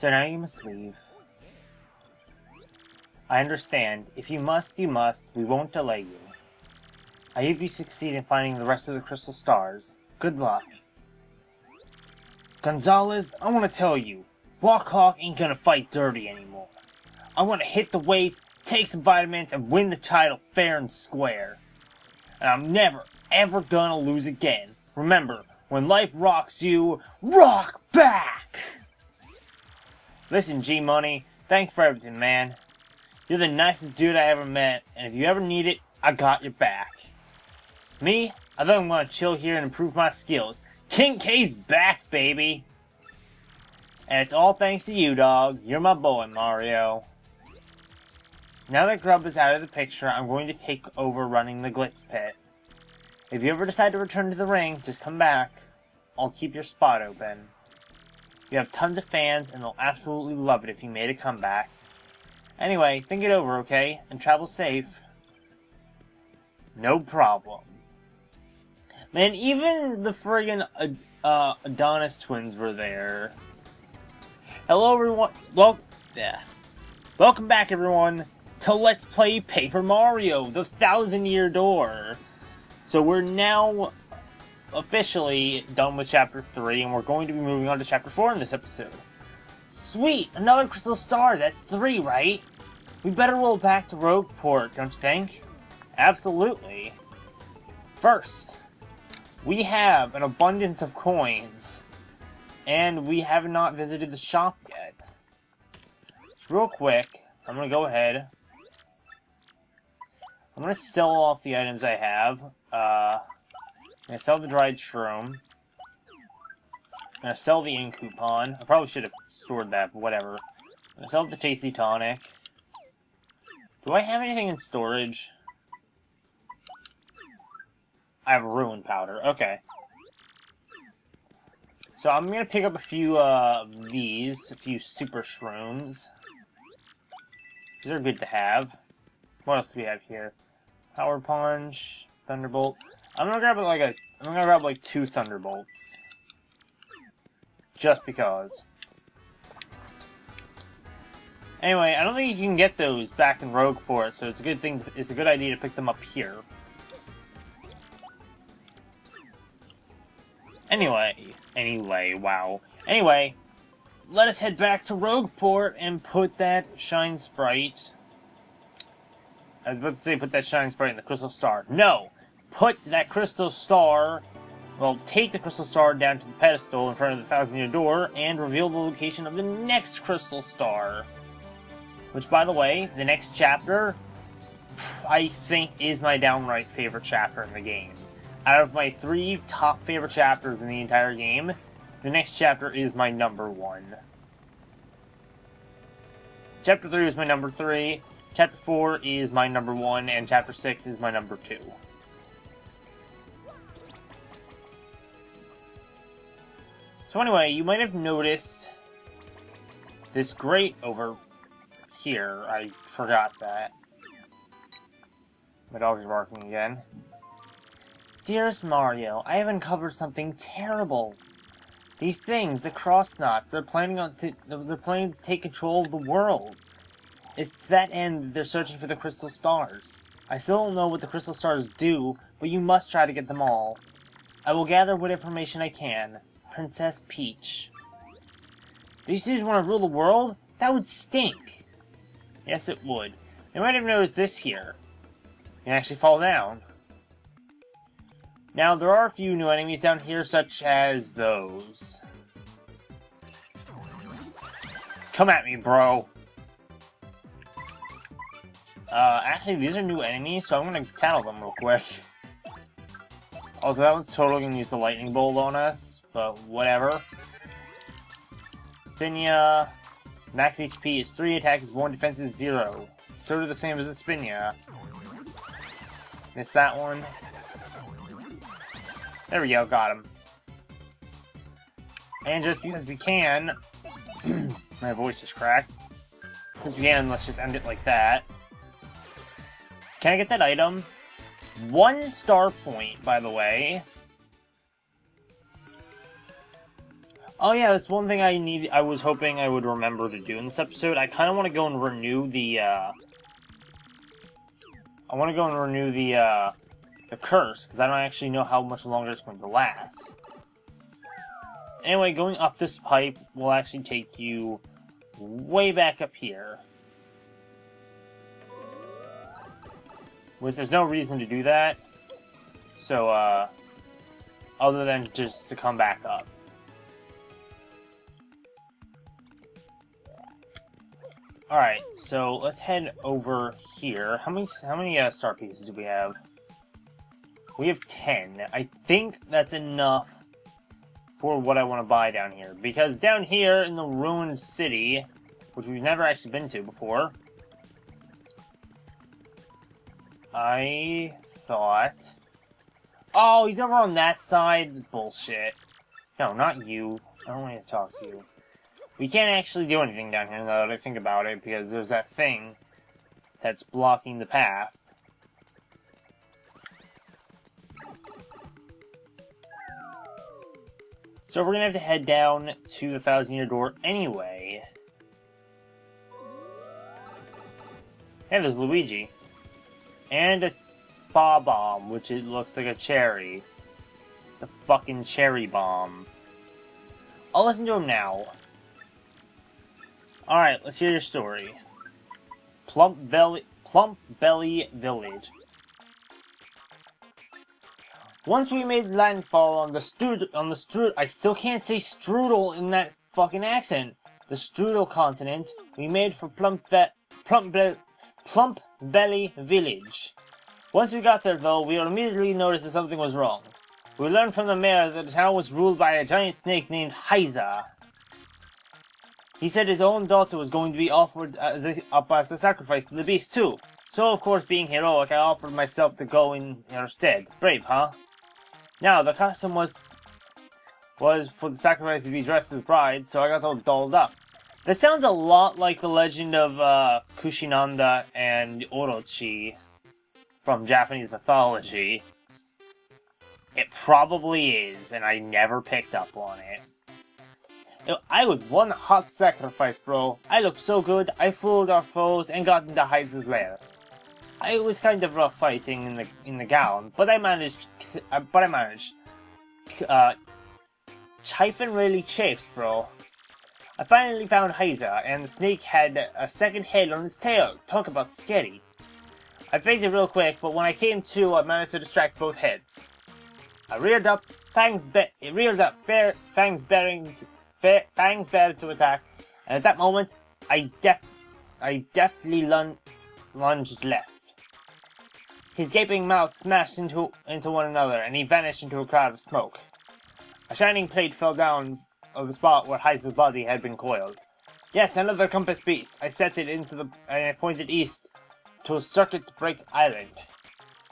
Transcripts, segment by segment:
So now you must leave. I understand. If you must, you must. We won't delay you. I hope you succeed in finding the rest of the crystal stars. Good luck. Gonzalez, I want to tell you, Blackhawk ain't gonna fight dirty anymore. I want to hit the weights, take some vitamins, and win the title fair and square. And I'm never, ever gonna lose again. Remember, when life rocks you, rock back! Listen, G-Money, thanks for everything, man. You're the nicest dude I ever met, and if you ever need it, I got your back. Me? I think I'm gonna chill here and improve my skills. King K's back, baby! And it's all thanks to you, dog. You're my boy, Mario. Now that Grub is out of the picture, I'm going to take over running the Glitz Pit. If you ever decide to return to the ring, just come back. I'll keep your spot open. You have tons of fans, and they'll absolutely love it if you made a comeback. Anyway, think it over, okay? And travel safe. No problem. Man, even the friggin' Adonis twins were there. Hello, everyone. Welcome back, everyone, to Let's Play Paper Mario, the 1,000-Year Door. So we're now officially done with Chapter 3, and we're going to be moving on to Chapter 4 in this episode. Sweet! Another crystal star! That's 3, right? We better roll back to Rogueport, don't you think? Absolutely. First, we have an abundance of coins, and we have not visited the shop yet. So real quick, I'm going to go ahead. I'm going to sell off the items I have. I'm going to sell the dried shroom. I'm going to sell the ink coupon. I probably should have stored that, but whatever. I'm going to sell the tasty tonic. Do I have anything in storage? I have ruin powder. Okay. So I'm going to pick up a few of these. A few super shrooms. These are good to have. What else do we have here? Power Punch. Thunderbolt. I'm gonna grab like 2 Thunderbolts. Just because. Anyway, I don't think you can get those back in Rogueport, so it's a good idea to pick them up here. Anyway, wow. Anyway, let us head back to Rogueport and put that Shine Sprite. I was about to say put that Shine Sprite in the Crystal Star. No! Put that Crystal Star... Well, take the Crystal Star down to the pedestal in front of the 1,000-Year Door and reveal the location of the next Crystal Star. Which, by the way, the next chapter, I think, is my downright favorite chapter in the game. Out of my 3 top favorite chapters in the entire game, the next chapter is my number 1. Chapter 3 is my number 3, Chapter 4 is my number 1, and Chapter 6 is my number 2. So anyway, you might have noticed this grate over here. I forgot that. My dog is barking again. Dearest Mario, I have uncovered something terrible. These things, the Cross-Knots, they're planning to take control of the world. It's to that end that they're searching for the Crystal Stars. I still don't know what the Crystal Stars do, but you must try to get them all. I will gather what information I can. Princess Peach. These dudes want to rule the world? That would stink. Yes, it would. You might have noticed this here. You can actually fall down. Now, there are a few new enemies down here, such as those. Come at me, bro. Actually, these are new enemies, so I'm gonna tattle them real quick. Also, that one's totally gonna use the lightning bolt on us, but whatever. Spinia. Max HP is 3, attack is 1, defense is 0. Sort of the same as a Spinia. Missed that one. There we go, got him. And just because we can... my voice just cracked. Because we can, let's just end it like that. Can I get that item? 1 star point, by the way. Oh yeah, that's one thing I was hoping I would remember to do in this episode. I kind of want to go and renew the, the curse, because I don't actually know how much longer it's going to last. Anyway, going up this pipe will actually take you way back up here. Which there's no reason to do that. So, other than just to come back up. Alright, so let's head over here. How many star pieces do we have? We have 10. I think that's enough for what I want to buy down here. Because down here in the ruined city, which we've never actually been to before, I thought... Oh, he's over on that side? Bullshit. No, not you. I don't want to talk to you. We can't actually do anything down here, now that I think about it, because there's that thing that's blocking the path. So we're gonna have to head down to the 1,000-year door anyway. Hey, there's Luigi. And a bomb, which it looks like a cherry. It's a fucking cherry bomb. I'll listen to him now. Alright, let's hear your story. Plump Belly Village. Once we made landfall on the strudel, I still can't say strudel in that fucking accent. The strudel continent, we made for Plump Belly Village. Once we got there, though, we immediately noticed that something was wrong. We learned from the mayor that the town was ruled by a giant snake named Heiza. He said his own daughter was going to be offered as a sacrifice to the beast, too. So, of course, being heroic, I offered myself to go in her stead. Brave, huh? Now, the custom was for the sacrifice to be dressed as brides, so I got all dolled up. This sounds a lot like the legend of Kushinanda and Orochi from Japanese mythology. It probably is, and I never picked up on it. I was one hot sacrifice, bro. I looked so good, I fooled our foes and got into Heiza's lair. It was kind of rough fighting in the gown, but I managed. Chifin really chafes, bro. I finally found Heiza, and the snake had a second head on its tail. Talk about scary. I fainted real quick, but when I came to, I managed to distract both heads. I reared up, fangs bared to attack, and at that moment, I deftly lunged left. His gaping mouth smashed into one another, and he vanished into a cloud of smoke. A shining plate fell down of the spot where Heiza's body had been coiled. Yes, another compass piece. I set it and I pointed east to a circuit break island.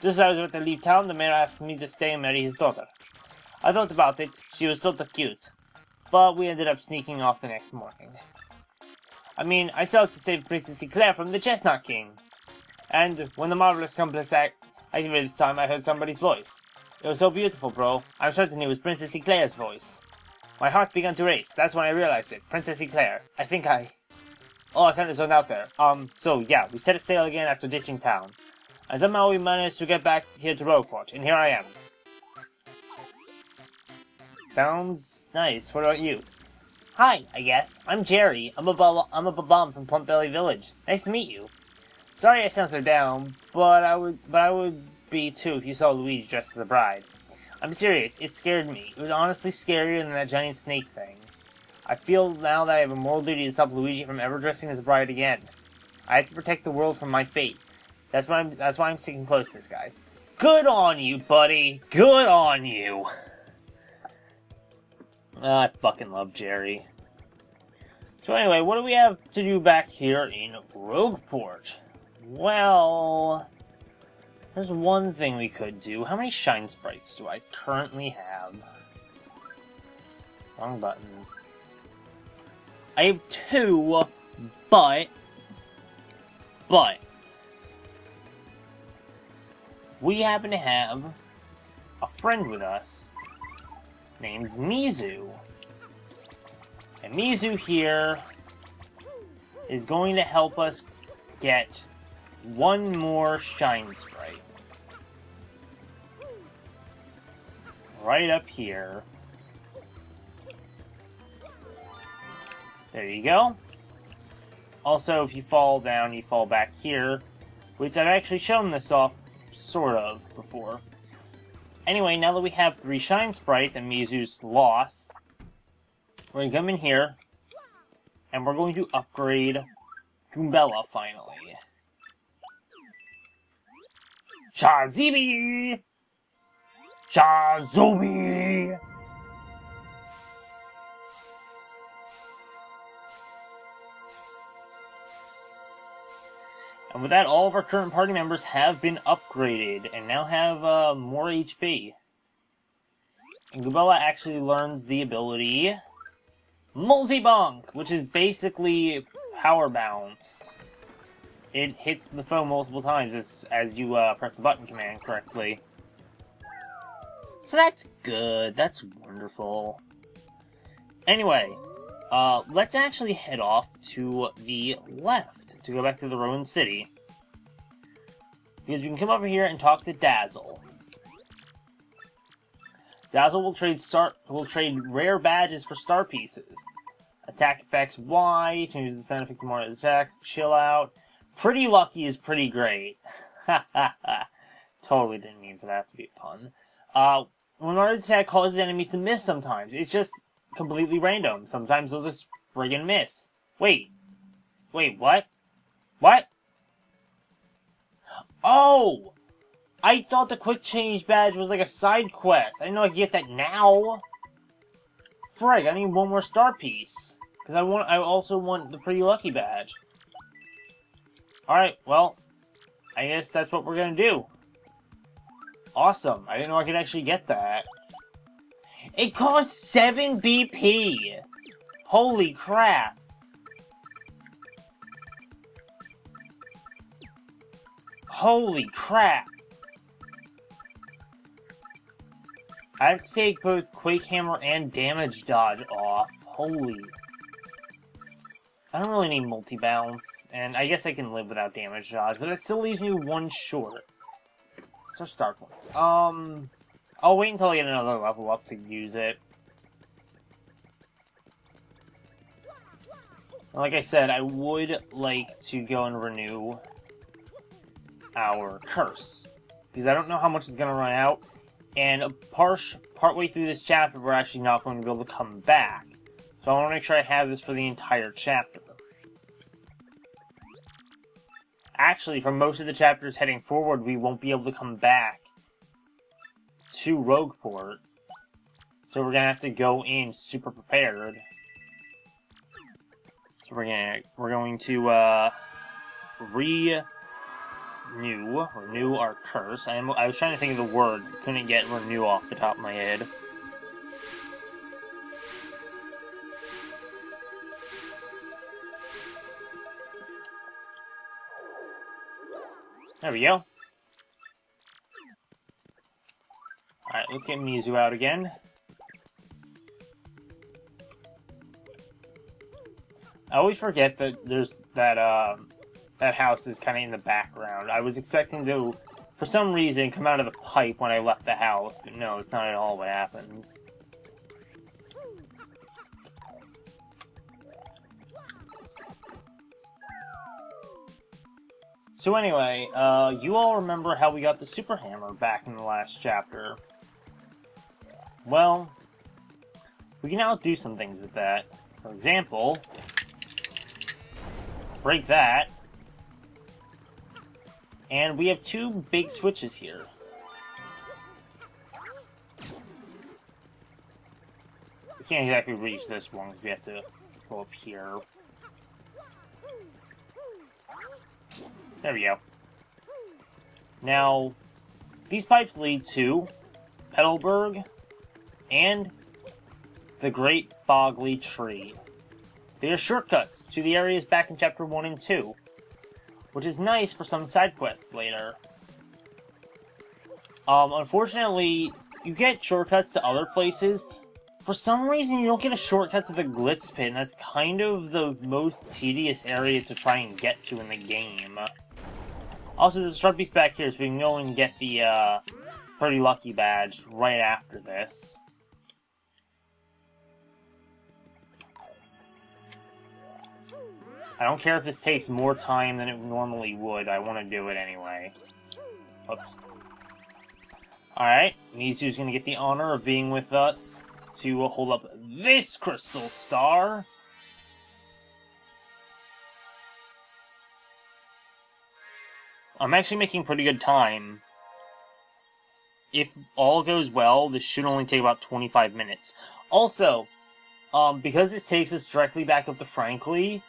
Just as I was about to leave town, the mayor asked me to stay and marry his daughter. I thought about it. She was so cute. But we ended up sneaking off the next morning. I mean, I set out to save Princess Eclair from the Chestnut King. And when the marvelous compass activated this time, I heard somebody's voice. It was so beautiful, bro. I'm certain it was Princess Eclair's voice. My heart began to race. That's when I realized it. Princess Eclair. I kind of zoned out there. So yeah, we set a sail again after ditching town. And somehow we managed to get back here to Rogueport, and here I am. Sounds nice. What about you? Hi, I guess. I'm Jerry. I'm a bomb from Plump Belly Village. Nice to meet you. Sorry I sound so down, but I would be too if you saw Luigi dressed as a bride. I'm serious, it scared me. It was honestly scarier than that giant snake thing. I feel now that I have a moral duty to stop Luigi from ever dressing as a bride again. I have to protect the world from my fate. That's why I'm sticking close to this guy. Good on you, buddy. Good on you. I fucking love Jerry. So anyway, what do we have to do back here in Rogueport? Well, there's one thing we could do. How many shine sprites do I currently have? Wrong button. I have 2, but we happen to have a friend with us named Mizu. And Mizu here is going to help us get one more Shine Sprite. Right up here. There you go. Also, if you fall down, you fall back here, which I've actually shown this off, sort of, before. Anyway, now that we have 3 Shine Sprites and Mizu's lost, we're going to come in here, and we're going to upgrade Goombella, finally. Shazibi! Shazumi! And with that, all of our current party members have been upgraded, and now have more HP. And Goombella actually learns the ability Multi-Bonk, which is basically Power Bounce. It hits the foe multiple times as you press the button command correctly. So that's good, that's wonderful. Anyway, let's actually head off to the left to go back to the ruined city. Because we can come over here and talk to Dazzle. Dazzle will trade rare badges for star pieces. Attack effects Y, changes the sound effect to more attacks, chill out. Pretty lucky is pretty great. Totally didn't mean for that to be a pun. When Mario's attack causes enemies to miss sometimes, it's just completely random. Sometimes they'll just friggin' miss. Wait, what? What? Oh! I thought the quick change badge was like a side quest. I didn't know I could get that now. Frig, I need one more star piece. Because I also want the pretty lucky badge. Alright, well, I guess that's what we're gonna do. Awesome. I didn't know I could actually get that. It costs 7 BP! Holy crap! Holy crap! I have to take both Quake Hammer and Damage Dodge off. Holy. I don't really need multi-bounce, and I guess I can live without Damage Dodge, but that still leaves me one short. So star points. I'll wait until I get another level up to use it. Like I said, I would like to go and renew our curse, because I don't know how much it's going to run out, and partway through this chapter, we're actually not going to be able to come back. So I want to make sure I have this for the entire chapter. Actually, for most of the chapters heading forward, we won't be able to come back to Rogueport. So we're going to have to go in super prepared. So we're going to renew our curse. I was trying to think of the word, couldn't get renew off the top of my head. There we go. Alright, let's get Mizu out again. I always forget that there's that house is kind of in the background. I was expecting to, for some reason, come out of the pipe when I left the house, but no, it's not at all what happens. So anyway, you all remember how we got the Super Hammer back in the last chapter. Well, we can now do some things with that. For example, break that. And we have 2 big switches here. We can't exactly reach this one because we have to go up here. There we go. Now, these pipes lead to Petalburg and the Great Bogley Tree. They are shortcuts to the areas back in Chapter 1 and 2, which is nice for some side quests later. Unfortunately, you get shortcuts to other places for some reason, you don't get a shortcut to the Glitz Pit, and that's kind of the most tedious area to try and get to in the game. Also, there's a Sharp Beast back here, so we can go and get the, Pretty Lucky badge right after this. I don't care if this takes more time than it normally would, I want to do it anyway. Oops. Alright, Mizu's gonna get the honor of being with us to hold up this crystal star. I'm actually making pretty good time. If all goes well, this should only take about 25 minutes. Also, because this takes us directly back up to Frankly,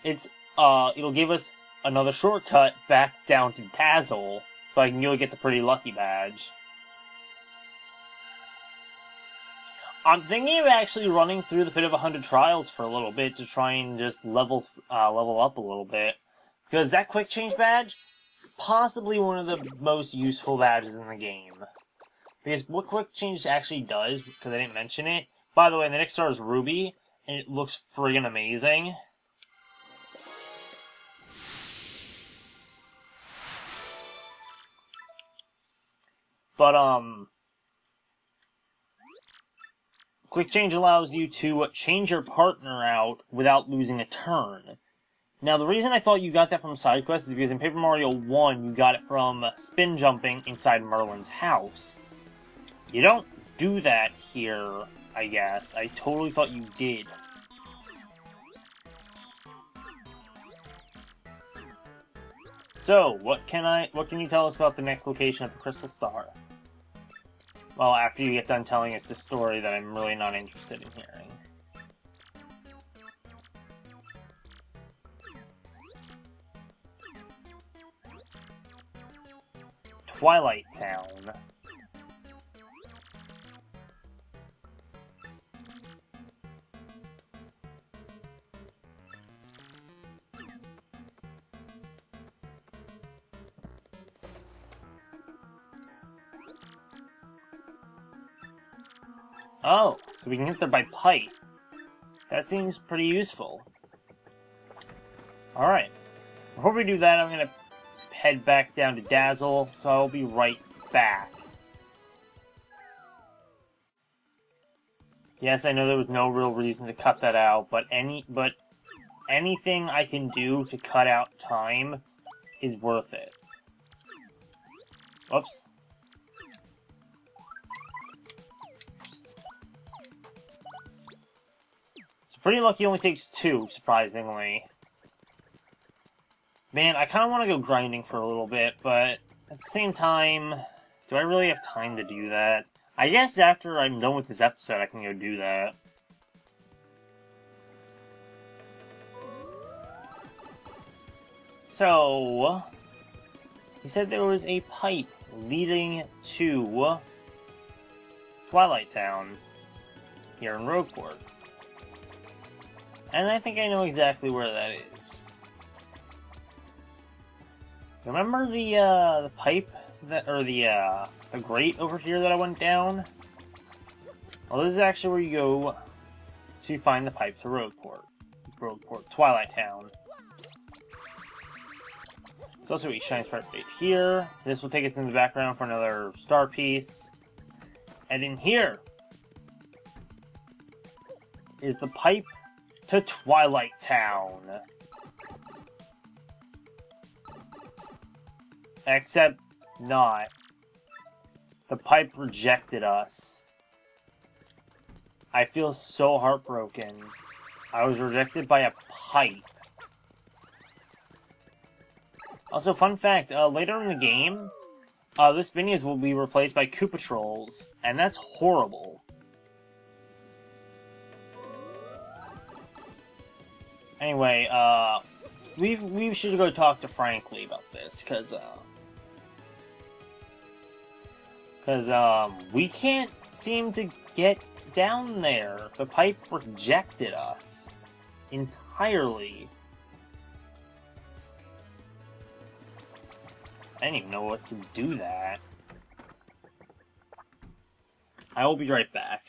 it'll give us another shortcut back down to Dazzle, so I can really get the Pretty Lucky badge. I'm thinking of actually running through the Pit of 100 Trials for a little bit to try and just level up a little bit. Because that Quick Change badge, possibly one of the most useful badges in the game. Because what Quick Change actually does, because I didn't mention it, by the way, the next star is Ruby, and it looks friggin' amazing. But, Quick Change allows you to change your partner out without losing a turn. Now, the reason I thought you got that from side quests is because in Paper Mario 1, you got it from spin jumping inside Merlin's house. You don't do that here, I guess. I totally thought you did. So, what can you tell us about the next location of the Crystal Star? Well, after you get done telling us this story that I'm really not interested in hearing. Twilight Town. Oh, so we can get there by pipe. That seems pretty useful. Alright. Before we do that, I'm gonna head back down to Dazzle, so I'll be right back. Yes, I know there was no real reason to cut that out, but anything I can do to cut out time is worth it. Whoops. Pretty Lucky only takes 2, surprisingly. Man, I kind of want to go grinding for a little bit, but at the same time, do I really have time to do that? I guess after I'm done with this episode, I can go do that. So, he said there was a pipe leading to Twilight Town here in Rogueport. And I think I know exactly where that is. Remember the pipe that, or the grate over here that I went down? Well, this is actually where you go to find the pipe to Rogueport. Twilight Town. There's also a Shine Sprite right here. This will take us in the background for another star piece. And in here is the pipe to Twilight Town. Except not. The pipe rejected us. I feel so heartbroken. I was rejected by a pipe. Also, fun fact, later in the game, this Minions will be replaced by Koopa Trolls, and that's horrible. Anyway, we should go talk to Frankly about this, because we can't seem to get down there. The pipe rejected us entirely. I didn't even know what to do that. I will be right back.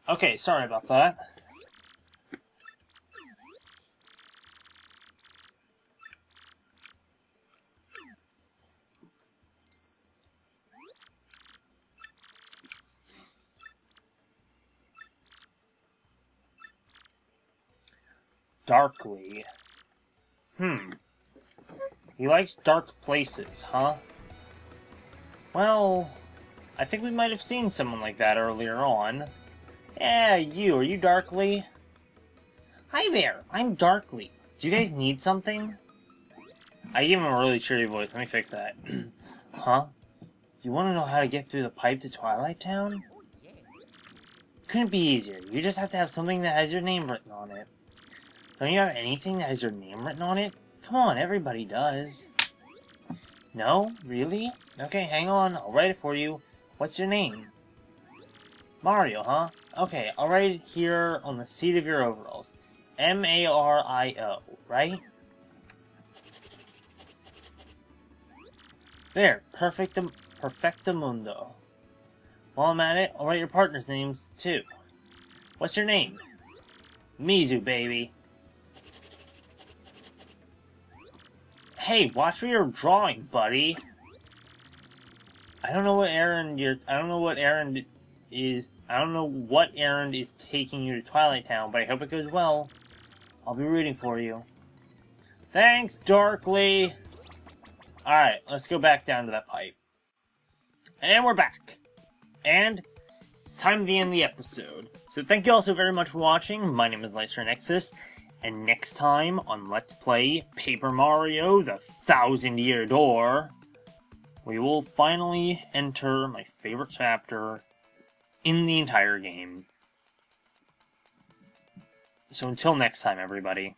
Okay, sorry about that. Darkly. He likes dark places, huh? Well, I think we might have seen someone like that earlier on. Yeah, you. Are you Darkly? Hi there, I'm Darkly. Do you guys need something? I gave him a really cheery voice. Let me fix that. Huh? You want to know how to get through the pipe to Twilight Town? Couldn't be easier. You just have to have something that has your name written on it. Don't you have anything that has your name written on it? Come on, everybody does. No? Really? Okay, hang on. I'll write it for you. What's your name? Mario, huh? Okay, I'll write it here on the seat of your overalls. M-A-R-I-O, right? There, perfectamundo. While I'm at it, I'll write your partner's names, too. What's your name? Mizu, baby. Hey, watch where you're drawing, buddy. I don't know what errand is taking you to Twilight Town, but I hope it goes well. I'll be rooting for you. Thanks, Darkly. Alright, let's go back down to that pipe. And we're back. And it's time to end the episode. So thank you all so very much for watching. My name is Nexus. And next time on Let's Play Paper Mario The 1000-Year Door, we will finally enter my favorite chapter in the entire game. So until next time, everybody.